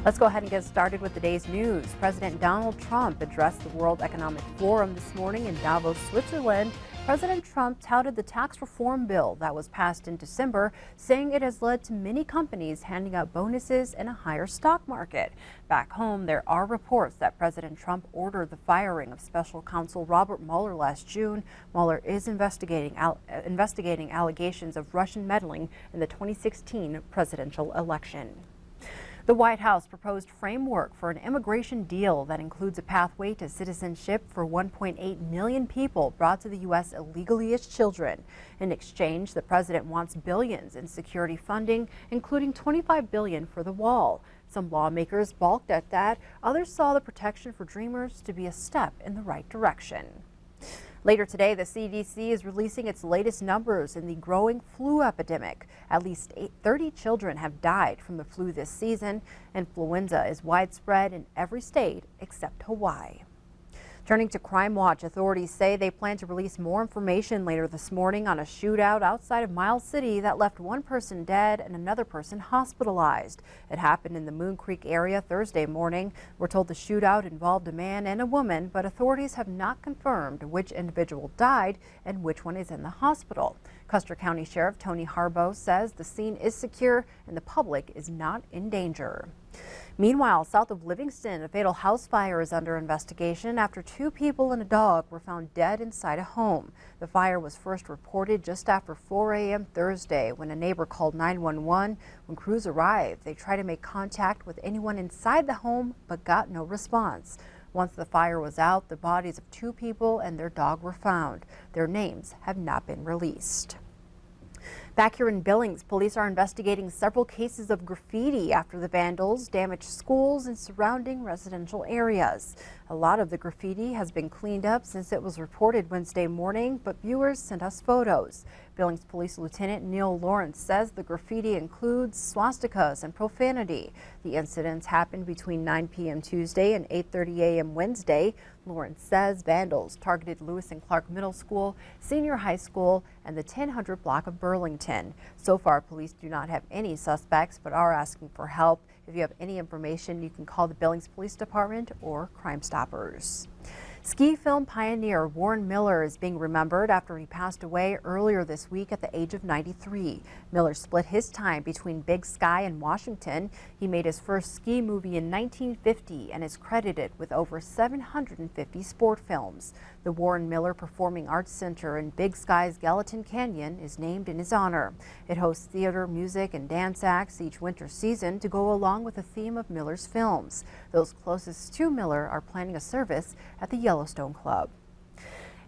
Let's go ahead and get started with the day's news. President Donald Trump addressed the World Economic Forum this morning in Davos, Switzerland. President Trump touted the tax reform bill that was passed in December, saying it has led to many companies handing out bonuses and a higher stock market. Back home, there are reports that President Trump ordered the firing of special counsel Robert Mueller last June. Mueller is investigating allegations of Russian meddling in the 2016 presidential election. The White House proposed framework for an immigration deal that includes a pathway to citizenship for 1.8 million people brought to the U.S. illegally as children. In exchange, the president wants billions in security funding, including $25 billion for the wall. Some lawmakers balked at that. Others saw the protection for dreamers to be a step in the right direction. Later today, the CDC is releasing its latest numbers in the growing flu epidemic. At least 30 children have died from the flu this season. Influenza is widespread in every state except Hawaii. Turning to Crime Watch, authorities say they plan to release more information later this morning on a shootout outside of Miles City that left one person dead and another person hospitalized. It happened in the Moon Creek area Thursday morning. We're told the shootout involved a man and a woman, but authorities have not confirmed which individual died and which one is in the hospital. Custer County Sheriff Tony Harbaugh says the scene is secure and the public is not in danger. Meanwhile, south of Livingston, a fatal house fire is under investigation after 2 people and a dog were found dead inside a home. The fire was first reported just after 4 a.m. Thursday when a neighbor called 911. When crews arrived, they tried to make contact with anyone inside the home but got no response. Once the fire was out, the bodies of 2 people and their dog were found. Their names have not been released. Back here in Billings, police are investigating several cases of graffiti after the vandals damaged schools and surrounding residential areas. A lot of the graffiti has been cleaned up since it was reported Wednesday morning, but viewers sent us photos. Billings Police Lieutenant Neil Lawrence says the graffiti includes swastikas and profanity. The incidents happened between 9 p.m. Tuesday and 8:30 a.m. Wednesday. Lawrence says vandals targeted Lewis and Clark Middle School, Senior High School, and the 1000 block of Burlington. So far, police do not have any suspects, but are asking for help. If you have any information, you can call the Billings Police Department or Crime Stoppers. Ski film pioneer Warren Miller is being remembered after he passed away earlier this week at the age of 93. Miller split his time between Big Sky and Washington. He made his first ski movie in 1950 and is credited with over 750 sport films. The Warren Miller Performing Arts Center in Big Sky's Gallatin Canyon is named in his honor. It hosts theater, music, and dance acts each winter season to go along with the theme of Miller's films. Those closest to Miller are planning a service at the Yellowstone Club.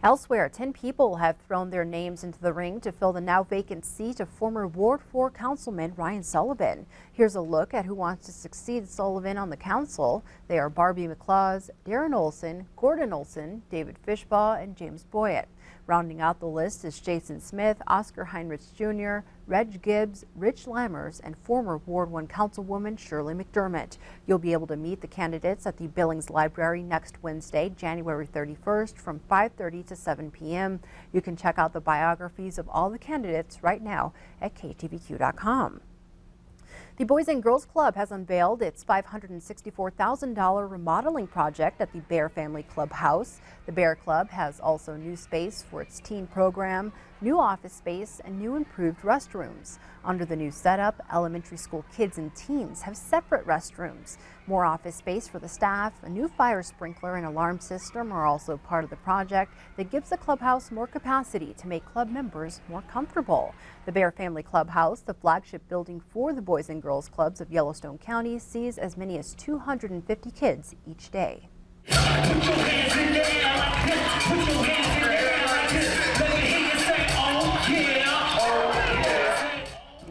Elsewhere, 10 people have thrown their names into the ring to fill the now vacant seat of former Ward 4 Councilman Ryan Sullivan. Here's a look at who wants to succeed Sullivan on the council. They are Barbie McClaws, Darren Olson, Gordon Olson, David Fishbaugh, and James Boyett. Rounding out the list is Jason Smith, Oscar Heinrich Jr., Reg Gibbs, Rich Lammers, and former Ward 1 Councilwoman Shirley McDermott. You'll be able to meet the candidates at the Billings Library next Wednesday, January 31st from 5:30 to 7 p.m. You can check out the biographies of all the candidates right now at ktvq.com. The Boys and Girls Club has unveiled its $564,000 remodeling project at the Bear Family Clubhouse. The Bear Club has also new space for its teen program, new office space, and new improved restrooms. Under the new setup, elementary school kids and teens have separate restrooms. More office space for the staff, a new fire sprinkler and alarm system are also part of the project that gives the clubhouse more capacity to make club members more comfortable. The Bear Family Clubhouse, the flagship building for the Boys and Girls Clubs of Yellowstone County, sees as many as 250 kids each day. Put your hands in the air like this. Put your hands in the air like this. Let me hear you say, oh yeah, oh yeah.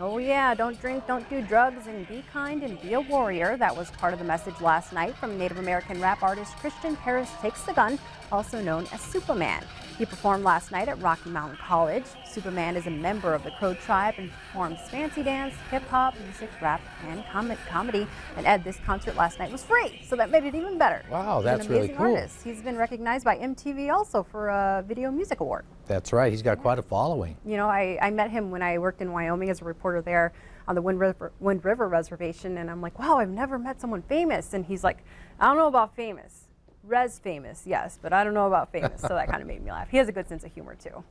Oh yeah, don't drink, don't do drugs, and be kind and be a warrior. That was part of the message last night from Native American rap artist Christian Paris Takes the Gun, also known as Superman. He performed last night at Rocky Mountain College. Superman is a member of the Crow tribe and performs fancy dance, hip-hop, music, rap, and comedy. And Ed, this concert last night was free, so that made it even better. Wow, that's really cool. He's an amazing artist. He's been recognized by MTV also for a Video Music Award. That's right. He's got quite a following. You know, I met him when I worked in Wyoming as a reporter there. on the Wind River Reservation, and I'm like, wow, I've never met someone famous. And he's like, I don't know about famous. Res famous, yes, but I don't know about famous. So that kind of made me laugh. He has a good sense of humor too.